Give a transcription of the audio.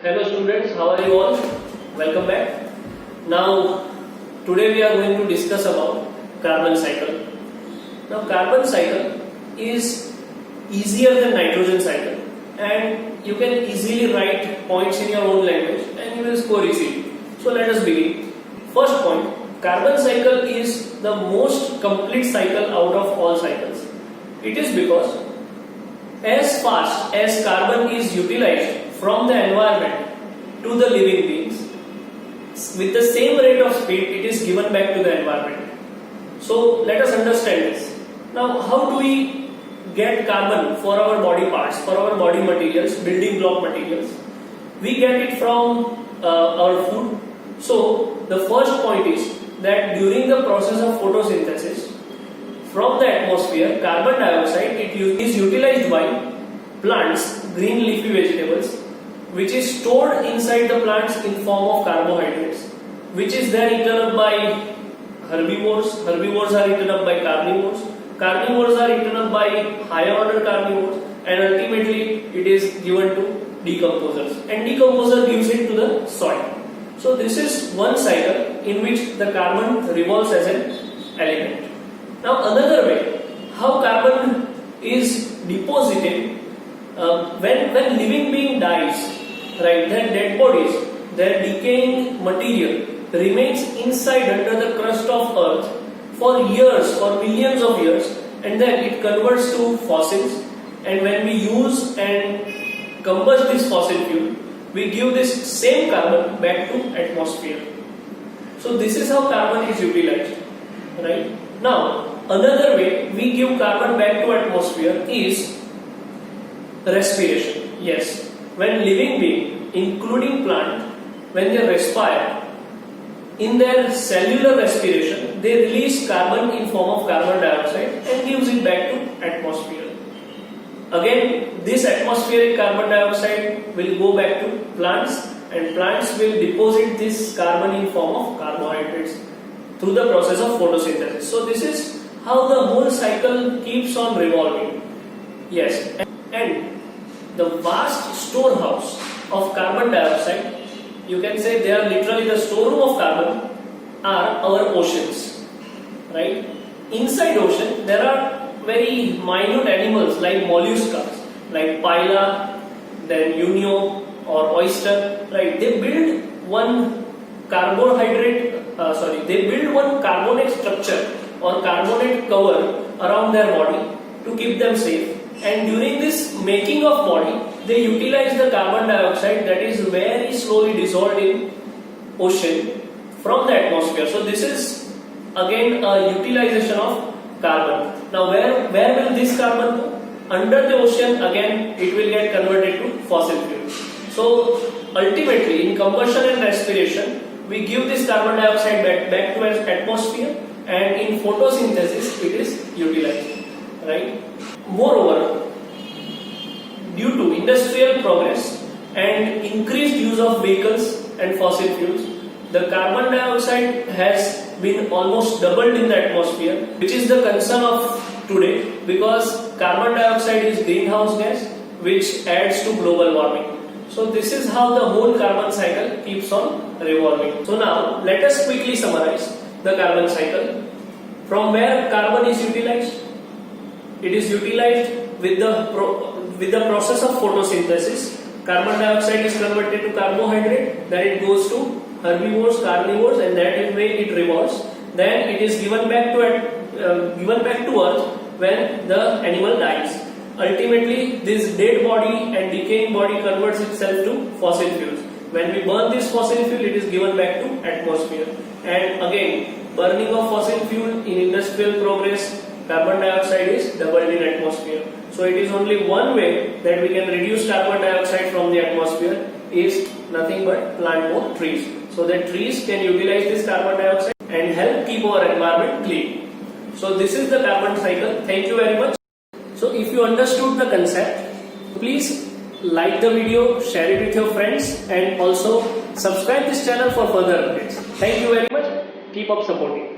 Hello students, how are you all? Welcome back. Now, today we are going to discuss about carbon cycle. Now, carbon cycle is easier than nitrogen cycle, and you can easily write points in your own language and you will score easily. So let us begin. First point, carbon cycle is the most complete cycle out of all cycles. It is because as fast as carbon is utilized from the environment to the living beings, with the same rate of speed it is given back to the environment. So let us understand this. Now, how do we get carbon for our body parts, for our body materials, building block materials? We get it from our food. So the first point is that during the process of photosynthesis, from the atmosphere, carbon dioxide is utilized by plants, green leafy vegetables, which is stored inside the plants in form of carbohydrates, which is then eaten up by herbivores. Herbivores are eaten up by carnivores. Carnivores are eaten up by higher order carnivores, and ultimately it is given to decomposers, and decomposer gives it to the soil. So this is one cycle in which the carbon revolves as an element. Now another way how carbon is deposited when living being dies, right? Their dead bodies, their decaying material remains inside under the crust of earth for years or millions of years, and then it converts to fossils. And when we use and combust this fossil fuel, we give this same carbon back to atmosphere. So this is how carbon is utilized, right? Now another way we give carbon back to atmosphere is respiration. Yes, when living being, including plant, when they respire, in their cellular respiration, they release carbon in form of carbon dioxide and gives it back to atmosphere. Again, this atmospheric carbon dioxide will go back to plants, and plants will deposit this carbon in form of carbohydrates through the process of photosynthesis. So this is how the whole cycle keeps on revolving. Yes, and the vast storehouse of carbon dioxide, you can say they are literally the storeroom of carbon, are our oceans, right? Inside ocean there are very minute animals like molluscs, like pila, then unio or oyster, right? They build one carbonate structure or carbonate cover around their body to keep them safe. And during this making of body, they utilize the carbon dioxide that is very slowly dissolved in ocean from the atmosphere. So this is again a utilization of carbon. Now where will this carbon go? Under the ocean, again it will get converted to fossil fuel. So ultimately in combustion and respiration, we give this carbon dioxide back to our atmosphere, and in photosynthesis it is utilized, right? Moreover, due to industrial progress and increased use of vehicles and fossil fuels, the carbon dioxide has been almost doubled in the atmosphere, which is the concern of today, because carbon dioxide is greenhouse gas which adds to global warming. So this is how the whole carbon cycle keeps on revolving. So now let us quickly summarize the carbon cycle. From where carbon is utilized? It is utilized with the process of photosynthesis. Carbon dioxide is converted to carbohydrate, then it goes to herbivores, carnivores, and that way it revolves. Then it is given back to earth when the animal dies. Ultimately, this dead body and decaying body converts itself to fossil fuels. When we burn this fossil fuel, it is given back to atmosphere. And again, burning of fossil fuel in industrial progress, carbon dioxide is doubled in atmosphere. So it is only one way that we can reduce carbon dioxide from the atmosphere is nothing but plant more trees, so that trees can utilize this carbon dioxide and help keep our environment clean. So this is the carbon cycle. Thank you very much. So if you understood the concept, please like the video, share it with your friends, and also subscribe this channel for further updates. Thank you very much. Keep up supporting.